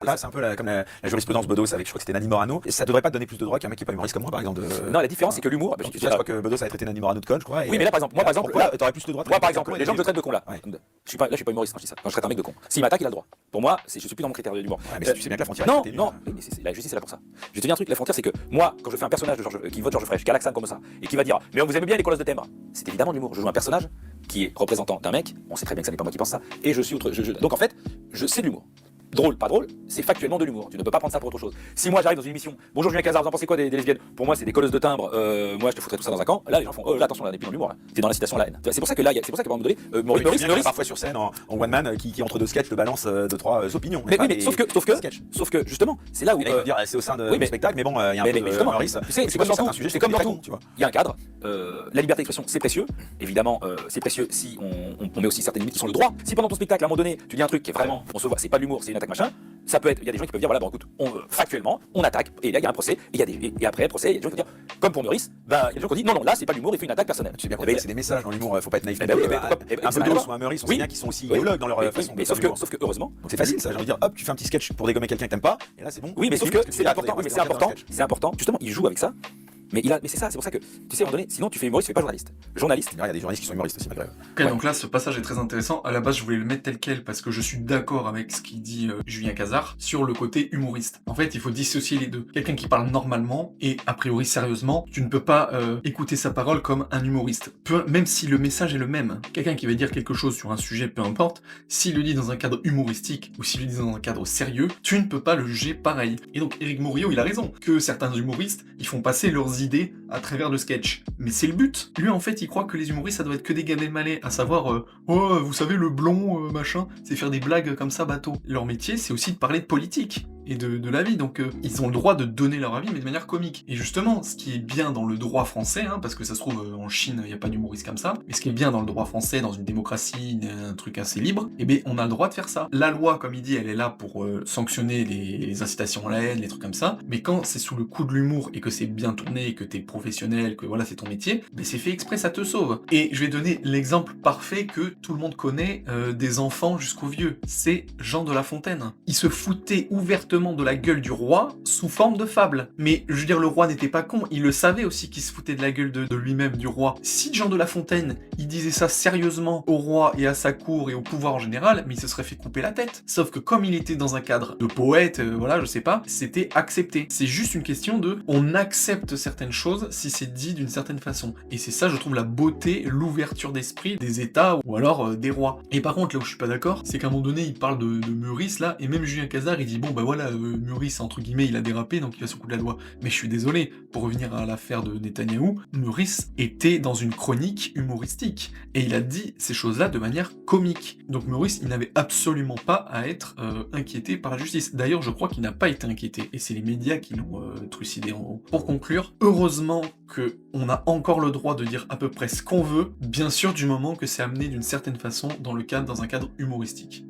Là, c'est un peu comme la jurisprudence Bedos avec, je crois que c'était Nani Morano. Et ça devrait pas te donner plus de droits qu'un mec qui est pas humoriste comme moi, par exemple. Non, la différence, c'est que l'humour. Je crois que Bedos avait traité Nani Morano de con, je crois. Oui, mais là, par exemple, moi, par exemple, là, t'aurais plus de droits. Moi, par exemple, les gens que je traite de con là. Ouais. Je suis pas humoriste quand je dis ça. Quand je traite un mec de con. S'il m'attaque, il a le droit. Pour moi, je suis plus dans mon critère d'humour. Ouais, mais tu sais bien que la frontière Non, est non, mais la justice est là pour ça. Je vais te dire un truc, la frontière, c'est que moi, quand je fais un personnage qui vote Georges Frêche, qui a l'accent comme ça, et qui va dire, mais on vous aime bien les colosses de thème. C'est évidemment de l'humour. Je joue un personnage qui est représentant d'un mec. On sait très bien que ça n'est pas moi qui pense ça. Et je suis autre. Donc en fait, c'est de l'humour. Drôle, pas drôle, c'est factuellement de l'humour. Tu ne peux pas prendre ça pour autre chose. Si moi j'arrive dans une émission, bonjour Julien Cazard, vous en pensez quoi des lesbiennes? Pour moi, c'est des colleuses de timbre. Moi, je te foutrais tout ça dans un camp. Là, les gens font, là, attention, là, on n'est plus dans l'humour. T'es dans l'incitation à la haine. C'est pour ça que là, c'est pour ça qu'à un moment donné, Maurice, parfois sur scène en one man qui entre deux sketchs te balance deux trois opinions. Mais sauf que justement, c'est là où. C'est au sein du spectacle, mais bon, il y a un peu de Maurice. Tu sais, c'est comme dans tout. Il y a un cadre. La liberté d'expression, c'est précieux. Évidemment, c'est précieux si on met aussi certaines limites qui sont le droit. Si pendant ton spectacle, à un moment donné, tu dis un truc qui est vraiment, on se voit, c'est pas de l'humour, c'est une attaque machin. Ça peut être, il y a des gens qui peuvent dire voilà, bon écoute, factuellement, on attaque, et là il y a un procès, et après procès, il y a des gens qui peuvent dire, comme pour Maurice, il y a des gens qui ont dit non, là c'est pas l'humour, il fait une attaque personnelle. Tu sais bien, c'est des messages dans l'humour, faut pas être naïf. Un Bedos ou un Maurice, on sait bien qu'ils sont aussi idéologues dans leur façon. Mais sauf que heureusement. Donc c'est facile ça, j'ai envie de dire, hop, tu fais un petit sketch pour dégommer quelqu'un que t'aimes pas, et là c'est bon. Oui, mais sauf que c'est important, justement, il joue avec ça. Mais c'est ça, c'est pour ça que, tu sais, à un moment donné, sinon tu fais humoriste, tu fais pas journaliste. Journaliste. Il y a des journalistes qui sont humoristes aussi, malgré eux. Ok, donc là, ce passage est très intéressant. À la base, je voulais le mettre tel quel parce que je suis d'accord avec ce qu'il dit Julien Cazard sur le côté humoriste. En fait, il faut dissocier les deux. Quelqu'un qui parle normalement et a priori sérieusement, tu ne peux pas écouter sa parole comme un humoriste. Même si le message est le même. Quelqu'un qui va dire quelque chose sur un sujet, peu importe, s'il le dit dans un cadre humoristique ou s'il le dit dans un cadre sérieux, tu ne peux pas le juger pareil. Et donc, Éric Morillo, il a raison. Que certains humoristes, ils font passer leurs idées à travers le sketch. Mais c'est le but. Lui, en fait, il croit que les humoristes, ça doit être que des gamins malais, à savoir, oh, vous savez, le blond, machin, c'est faire des blagues comme ça, bateau. Leur métier, c'est aussi de parler de politique et de la vie, donc ils ont le droit de donner leur avis, mais de manière comique. Et justement, ce qui est bien dans le droit français, parce que ça se trouve, en Chine, il n'y a pas d'humoriste comme ça, mais ce qui est bien dans le droit français, dans une démocratie, un truc assez libre, eh bien, on a le droit de faire ça. La loi, comme il dit, elle est là pour sanctionner les incitations à la haine, les trucs comme ça, mais quand c'est sous le coup de l'humour et que c'est bien tourné, que t'es professionnel, que voilà, c'est ton métier, ben c'est fait exprès, ça te sauve. Et je vais donner l'exemple parfait que tout le monde connaît, des enfants jusqu'aux vieux. C'est Jean de La Fontaine. Il se foutait ouvertement de la gueule du roi sous forme de fable. Mais je veux dire, le roi n'était pas con, il le savait aussi qu'il se foutait de la gueule de lui-même, du roi. Si Jean de La Fontaine, il disait ça sérieusement au roi et à sa cour et au pouvoir en général, mais il se serait fait couper la tête. Sauf que comme il était dans un cadre de poète, voilà, je sais pas, c'était accepté. C'est juste une question de, on accepte certaines choses si c'est dit d'une certaine façon. Et c'est ça, je trouve, la beauté, l'ouverture d'esprit des États ou alors des rois. Et par contre, là où je suis pas d'accord, c'est qu'à un moment donné, il parle de Meurice, là, et même Julien Cazard, il dit, bon, bah voilà, Meurice, entre guillemets, il a dérapé, donc il va se couper la loi. Mais je suis désolé, pour revenir à l'affaire de Netanyahou, Meurice était dans une chronique humoristique, et il a dit ces choses-là de manière comique. Donc Meurice, il n'avait absolument pas à être inquiété par la justice. D'ailleurs, je crois qu'il n'a pas été inquiété, et c'est les médias qui l'ont trucidé en haut. Pour conclure, heureusement que on a encore le droit de dire à peu près ce qu'on veut, bien sûr du moment que c'est amené d'une certaine façon dans un cadre humoristique.